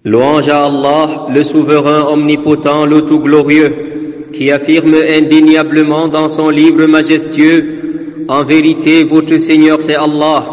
Louange à Allah, le souverain omnipotent, le tout glorieux, qui affirme indéniablement dans son livre majestueux: en vérité, votre Seigneur c'est Allah,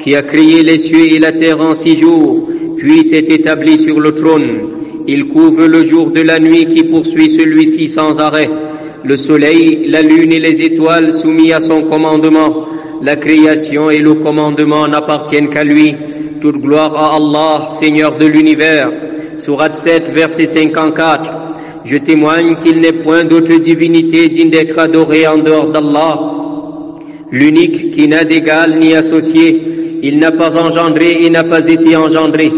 qui a créé les cieux et la terre en 6 jours, puis s'est établi sur le trône. Il couvre le jour de la nuit qui poursuit celui-ci sans arrêt. Le soleil, la lune et les étoiles soumis à son commandement. La création et le commandement n'appartiennent qu'à lui. Toute gloire à Allah, Seigneur de l'univers. Sourate 7, verset 54. Je témoigne qu'il n'est point d'autre divinité digne d'être adorée en dehors d'Allah, l'unique qui n'a d'égal ni associé. Il n'a pas engendré et n'a pas été engendré.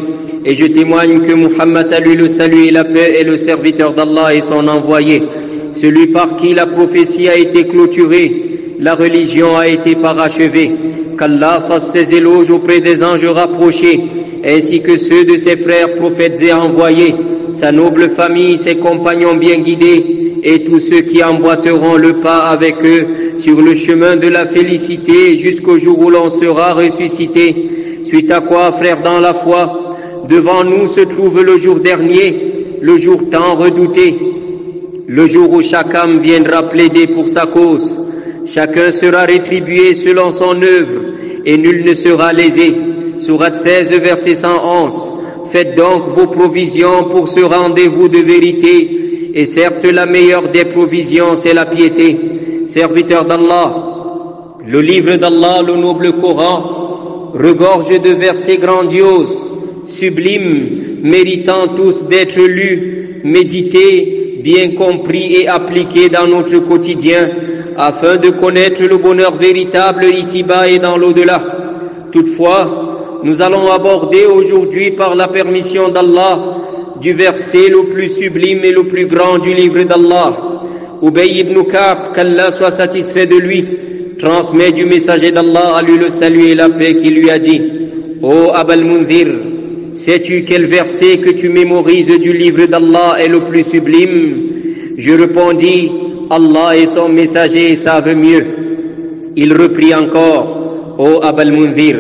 Et je témoigne que Muhammad, à lui le salut et la paix, est le serviteur d'Allah et son envoyé, celui par qui la prophétie a été clôturée, la religion a été parachevée. Qu'Allah fasse ses éloges auprès des anges rapprochés, ainsi que ceux de ses frères prophètes et envoyés, sa noble famille, ses compagnons bien guidés, et tous ceux qui emboîteront le pas avec eux sur le chemin de la félicité jusqu'au jour où l'on sera ressuscité. Suite à quoi, frères dans la foi, devant nous se trouve le jour dernier, le jour tant redouté, le jour où chaque âme viendra plaider pour sa cause. Chacun sera rétribué selon son œuvre, et nul ne sera lésé. Sourate 16, verset 111. Faites donc vos provisions pour ce rendez-vous de vérité, et certes la meilleure des provisions c'est la piété. Serviteur d'Allah, le livre d'Allah, le noble Coran, regorge de versets grandioses, sublimes, méritant tous d'être lus, médités, bien compris et appliqués dans notre quotidien, afin de connaître le bonheur véritable ici-bas et dans l'au-delà. Toutefois, nous allons aborder aujourd'hui, par la permission d'Allah, du verset le plus sublime et le plus grand du livre d'Allah. Ubay ibn Ka'b, qu'Allah soit satisfait de lui, transmet du messager d'Allah, à lui le salut et la paix, qui lui a dit: Ô Abal Munzir, sais-tu quel verset que tu mémorises du livre d'Allah est le plus sublime? Je répondis: Allah et son messager savent mieux. Il reprit encore: Ô Abal Munzir,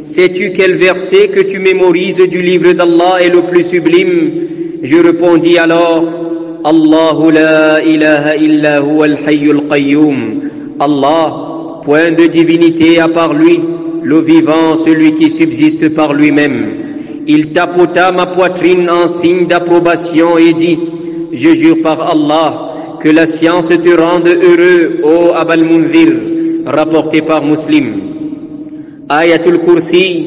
sais-tu quel verset que tu mémorises du livre d'Allah est le plus sublime? Je répondis alors: Allahu la ilaha illa huwa al-hayyul qayyum. Allah, point de divinité à part lui, le vivant, celui qui subsiste par lui-même. Il tapota ma poitrine en signe d'approbation et dit: Je jure par Allah, que la science te rende heureux, ô Abal Munzir. Rapporté par Muslim. Ayatul Kursi,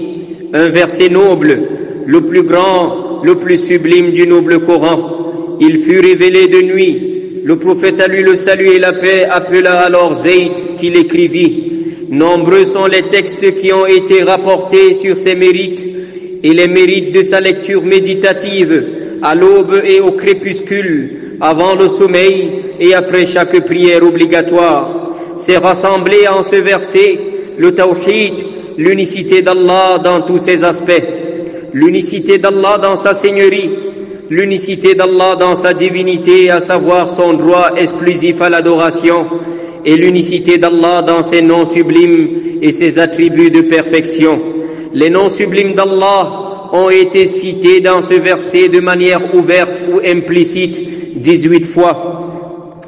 un verset noble, le plus grand, le plus sublime du noble Coran. Il fut révélé de nuit. Le prophète, à lui le salut et la paix, appela alors Zayd, qui l'écrivit. Nombreux sont les textes qui ont été rapportés sur ses mérites et les mérites de sa lecture méditative, à l'aube et au crépuscule, avant le sommeil et après chaque prière obligatoire. C'est rassemblé en ce verset le tawhid, l'unicité d'Allah dans tous ses aspects, l'unicité d'Allah dans sa seigneurie, l'unicité d'Allah dans sa divinité, à savoir son droit exclusif à l'adoration, et l'unicité d'Allah dans ses noms sublimes et ses attributs de perfection. Les noms sublimes d'Allah ont été cités dans ce verset de manière ouverte ou implicite 18 fois.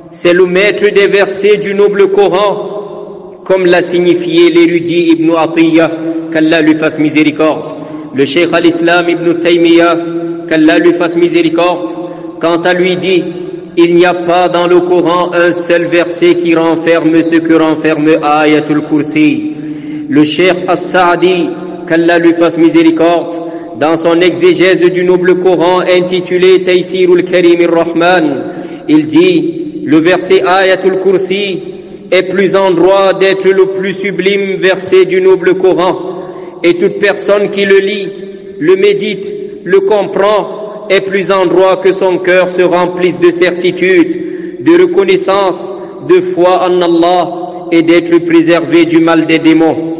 C'est le maître des versets du noble Coran, comme l'a signifié l'érudit Ibn Atiyya, qu'Allah lui fasse miséricorde. Le Cheikh al-Islam Ibn Taymiyyah, qu'Allah lui fasse miséricorde, quant à lui dit: il n'y a pas dans le Coran un seul verset qui renferme ce que renferme Ayatul Kursi. Le Cheikh As-Sa'di, qu'Allah lui fasse miséricorde, dans son exégèse du noble Coran intitulé Taysirul Karim ar-Rahman, il dit: le verset Ayatul Kursi est plus en droit d'être le plus sublime verset du noble Coran, et toute personne qui le lit, le médite, le comprend, est plus en droit que son cœur se remplisse de certitude, de reconnaissance, de foi en Allah et d'être préservé du mal des démons.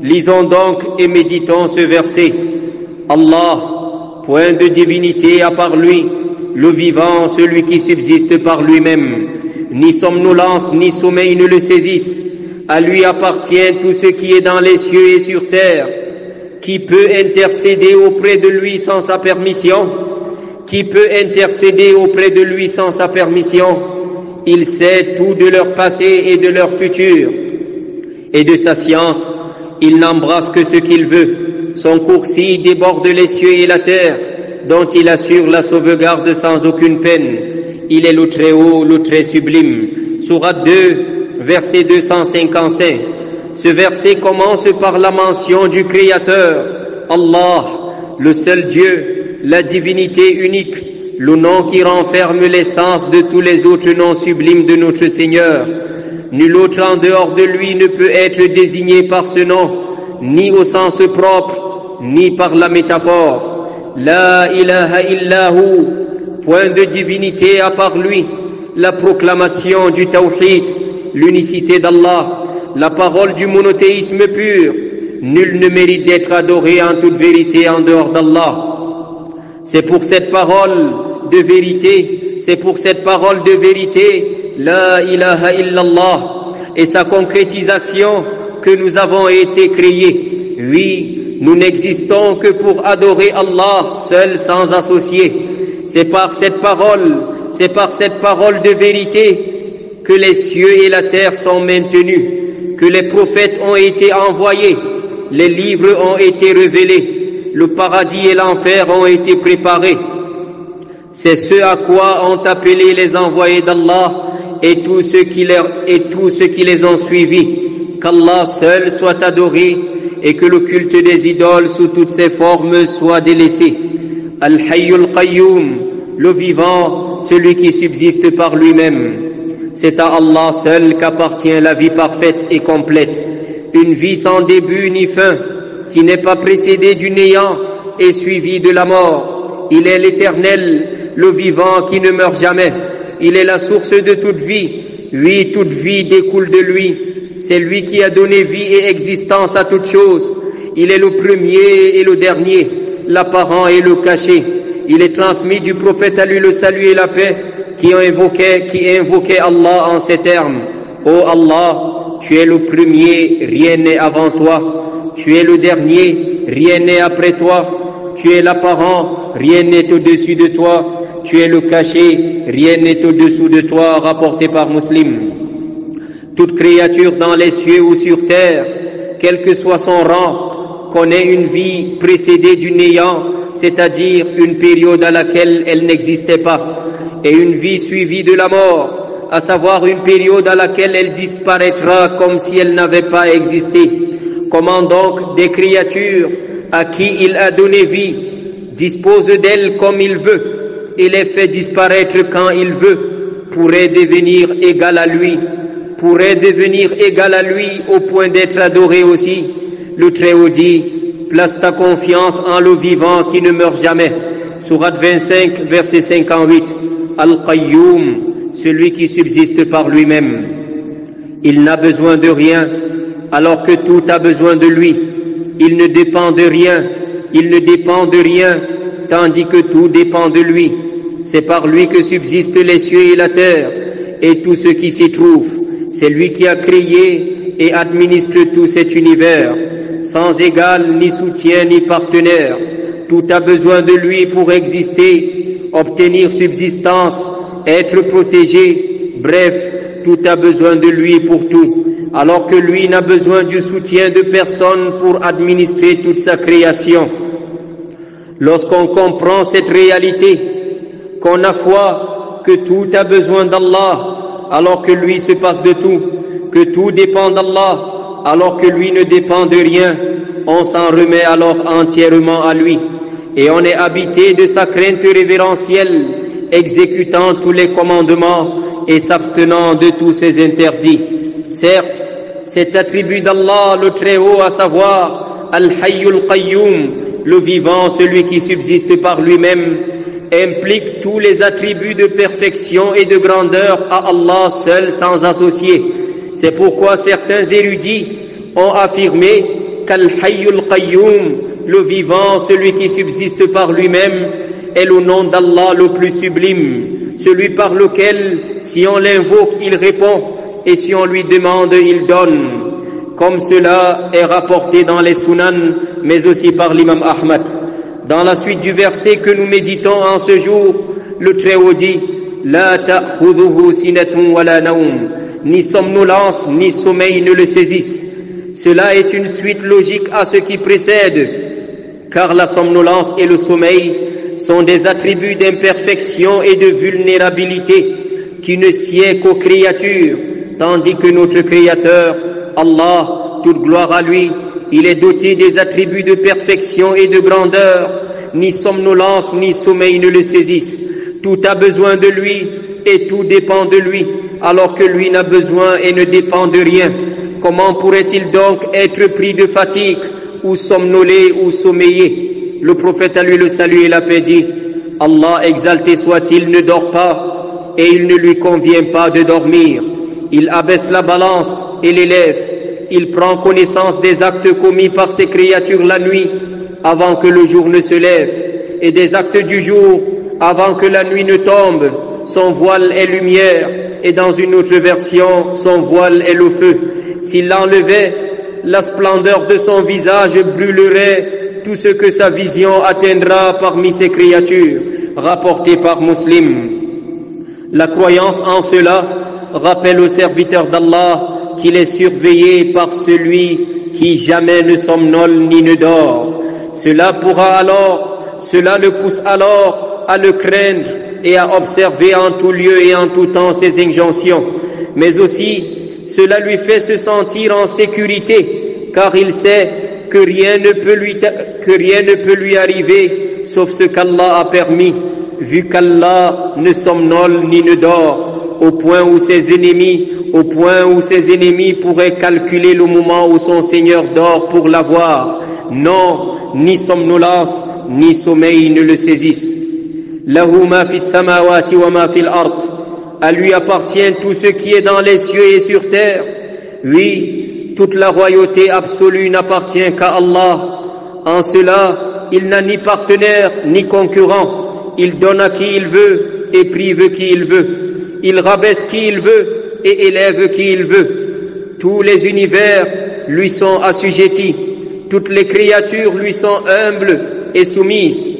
Lisons donc et méditons ce verset. Allah, point de divinité à part lui, le vivant, celui qui subsiste par lui-même. Ni somnolence ni sommeil ne le saisissent. À lui appartient tout ce qui est dans les cieux et sur terre. Qui peut intercéder auprès de lui sans sa permission? Qui peut intercéder auprès de lui sans sa permission? Il sait tout de leur passé et de leur futur. Et de sa science, il n'embrasse que ce qu'il veut. Son coursier déborde les cieux et la terre, dont il assure la sauvegarde sans aucune peine. Il est le très haut, le très sublime. Sourate 2, verset 255. Ce verset commence par la mention du Créateur, Allah, le seul Dieu, la divinité unique, le nom qui renferme l'essence de tous les autres noms sublimes de notre Seigneur. Nul autre en dehors de lui ne peut être désigné par ce nom, ni au sens propre, ni par la métaphore. La ilaha illahu, point de divinité à part lui, la proclamation du tawhid, l'unicité d'Allah, la parole du monothéisme pur. Nul ne mérite d'être adoré en toute vérité en dehors d'Allah. C'est pour cette parole de vérité, la ilaha illallah, et sa concrétisation que nous avons été créés. Oui, nous n'existons que pour adorer Allah seul sans associé. C'est par cette parole de vérité que les cieux et la terre sont maintenus, que les prophètes ont été envoyés, les livres ont été révélés, le paradis et l'enfer ont été préparés. C'est ce à quoi ont appelé les envoyés d'Allah et tous ceux qui les ont suivis. Qu'Allah seul soit adoré et que le culte des idoles sous toutes ses formes soit délaissé. Al-Hayyul Qayyum, le vivant, celui qui subsiste par lui-même. C'est à Allah seul qu'appartient la vie parfaite et complète, une vie sans début ni fin, qui n'est pas précédée du néant et suivie de la mort. Il est l'Éternel, le vivant qui ne meurt jamais. Il est la source de toute vie. Oui, toute vie découle de lui. C'est lui qui a donné vie et existence à toute chose. Il est le premier et le dernier, l'apparent et le caché. Il est transmis du prophète à lui le salut et la paix, qui invoquait Allah en ces termes. Ô Allah, tu es le premier, rien n'est avant toi. Tu es le dernier, rien n'est après toi. Tu es l'apparent, rien n'est au-dessus de toi. Tu es le caché, rien n'est au-dessous de toi, rapporté par Muslim. Toute créature dans les cieux ou sur terre, quel que soit son rang, connaît une vie précédée du néant, c'est-à-dire une période à laquelle elle n'existait pas, et une vie suivie de la mort, à savoir une période à laquelle elle disparaîtra comme si elle n'avait pas existé. Comment donc des créatures à qui il a donné vie disposent d'elles comme il veut et les fait disparaître quand il veut, pourraient devenir égal à lui au point d'être adoré aussi. Le Très-Haut dit, place ta confiance en le vivant qui ne meurt jamais. Sourate 25, verset 58. Al-Qayyum, celui qui subsiste par lui-même. Il n'a besoin de rien, alors que tout a besoin de lui. Il ne dépend de rien, tandis que tout dépend de lui. C'est par lui que subsistent les cieux et la terre, et tout ce qui s'y trouve. C'est lui qui a créé et administre tout cet univers, sans égal, ni soutien, ni partenaire. Tout a besoin de lui pour exister, obtenir subsistance, être protégé. Bref, tout a besoin de lui pour tout, alors que lui n'a besoin du soutien de personne pour administrer toute sa création. Lorsqu'on comprend cette réalité, qu'on a foi que tout a besoin d'Allah, alors que lui se passe de tout, que tout dépend d'Allah, alors que lui ne dépend de rien, on s'en remet alors entièrement à lui, et on est habité de sa crainte révérentielle, exécutant tous les commandements et s'abstenant de tous ses interdits. Certes, cet attribut d'Allah le Très-Haut, à savoir Al-Hayyul Qayyum, le vivant, celui qui subsiste par lui-même, implique tous les attributs de perfection et de grandeur à Allah seul sans associé. C'est pourquoi certains érudits ont affirmé qu'Al-Hayyul Qayyum, le vivant, celui qui subsiste par lui-même, est le nom d'Allah le plus sublime, celui par lequel, si on l'invoque, il répond, et si on lui demande, il donne. comme cela est rapporté dans les Sunan, mais aussi par l'imam Ahmad. Dans la suite du verset que nous méditons en ce jour, le Très-Haut dit « La ta'khudhuhu sinatun wa la naum » ni somnolence, ni sommeil ne le saisissent. Cela est une suite logique à ce qui précède, car la somnolence et le sommeil sont des attributs d'imperfection et de vulnérabilité qui ne sied qu'aux créatures, tandis que notre Créateur, Allah, toute gloire à lui, il est doté des attributs de perfection et de grandeur. Ni somnolence ni sommeil ne le saisissent. Tout a besoin de lui et tout dépend de lui, alors que lui n'a besoin et ne dépend de rien. Comment pourrait-il donc être pris de fatigue ou somnolé ou sommeillé? Le prophète, à lui le salut et la paix, dit « Allah exalté soit-il ne dort pas et il ne lui convient pas de dormir. Il abaisse la balance et l'élève. Il prend connaissance des actes commis par ses créatures la nuit avant que le jour ne se lève et des actes du jour avant que la nuit ne tombe. Son voile est lumière et dans une autre version, son voile est le feu. S'il l'enlevait, la splendeur de son visage brûlerait tout ce que sa vision atteindra parmi ses créatures. Rapporté par Muslim. La croyance en cela rappelle au serviteur d'Allah qu'il est surveillé par celui qui jamais ne somnole ni ne dort. Cela le pousse alors à le craindre et à observer en tout lieu et en tout temps ses injonctions. Mais aussi, cela lui fait se sentir en sécurité, car il sait que rien ne peut lui arriver, sauf ce qu'Allah a permis, vu qu'Allah ne somnole ni ne dort, au point où ses ennemis pourraient calculer le moment où son Seigneur dort pour l'avoir. Non, ni somnolence, ni sommeil ne le saisissent. Lahu ma fis samawati wa ma fil ard. À lui appartient tout ce qui est dans les cieux et sur terre. Oui, toute la royauté absolue n'appartient qu'à Allah. En cela, il n'a ni partenaire ni concurrent. Il donne à qui il veut et prive qui il veut. Il rabaisse qui il veut et élève qui il veut. Tous les univers lui sont assujettis. Toutes les créatures lui sont humbles et soumises.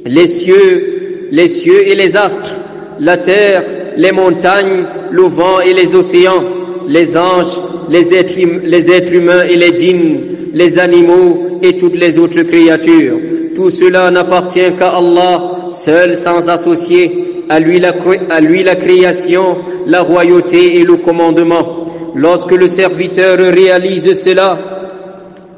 Les cieux et les astres, la terre, les montagnes, le vent et les océans, les anges, les êtres humains et les djinns, les animaux et toutes les autres créatures. Tout cela n'appartient qu'à Allah, seul sans associé. À lui la création, la royauté et le commandement. Lorsque le serviteur réalise cela,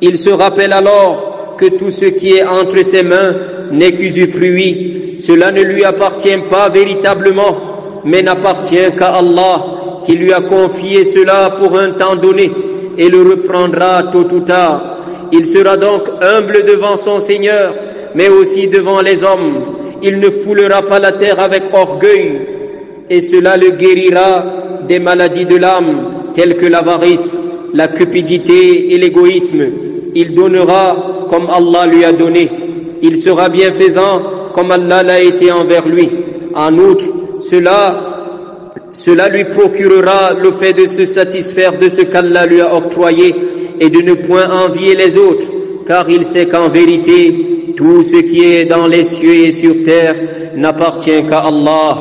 il se rappelle alors que tout ce qui est entre ses mains n'est qu'usufruit. Cela ne lui appartient pas véritablement, mais n'appartient qu'à Allah, qui lui a confié cela pour un temps donné et le reprendra tôt ou tard. Il sera donc humble devant son Seigneur, mais aussi devant les hommes. Il ne foulera pas la terre avec orgueil, et cela le guérira des maladies de l'âme, telles que l'avarice, la cupidité et l'égoïsme. Il donnera comme Allah lui a donné. Il sera bienfaisant comme Allah l'a été envers lui. En outre, cela lui procurera le fait de se satisfaire de ce qu'Allah lui a octroyé et de ne point envier les autres, car il sait qu'en vérité, tout ce qui est dans les cieux et sur terre n'appartient qu'à Allah.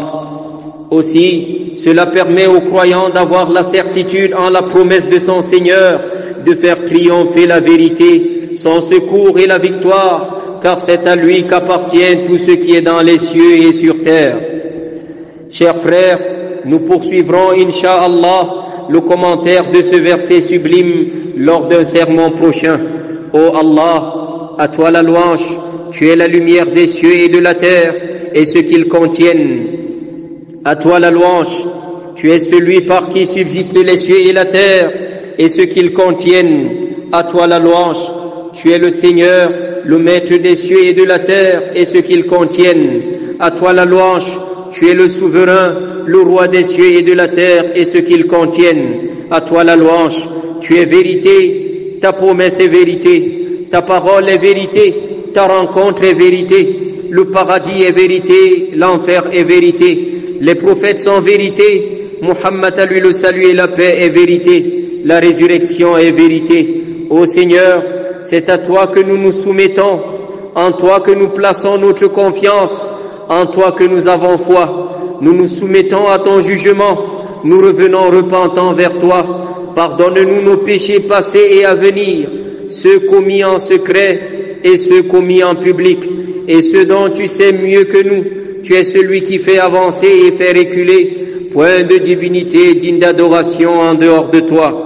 Aussi, cela permet aux croyants d'avoir la certitude en la promesse de son Seigneur de faire triompher la vérité, son secours et la victoire, car c'est à lui qu'appartient tout ce qui est dans les cieux et sur terre. Chers frères, nous poursuivrons, Inch'Allah, le commentaire de ce verset sublime lors d'un sermon prochain. Ô Allah, à toi la louange, tu es la lumière des cieux et de la terre et ce qu'ils contiennent. À toi la louange, tu es celui par qui subsistent les cieux et la terre et ce qu'ils contiennent. À toi la louange, tu es le Seigneur, le maître des cieux et de la terre et ce qu'ils contiennent. À toi la louange, tu es le souverain, le roi des cieux et de la terre et ce qu'ils contiennent. À toi la louange, tu es vérité, ta promesse est vérité. Ta parole est vérité, ta rencontre est vérité, le paradis est vérité, l'enfer est vérité, les prophètes sont vérité, Muhammad à lui le salut et la paix est vérité, la résurrection est vérité. Ô Seigneur, c'est à toi que nous nous soumettons, en toi que nous plaçons notre confiance, en toi que nous avons foi. Nous nous soumettons à ton jugement, nous revenons repentants vers toi. Pardonne-nous nos péchés passés et à venir, ceux commis en secret et ceux commis en public, et ceux dont tu sais mieux que nous. Tu es celui qui fait avancer et fait reculer. Point de divinité digne d'adoration en dehors de toi.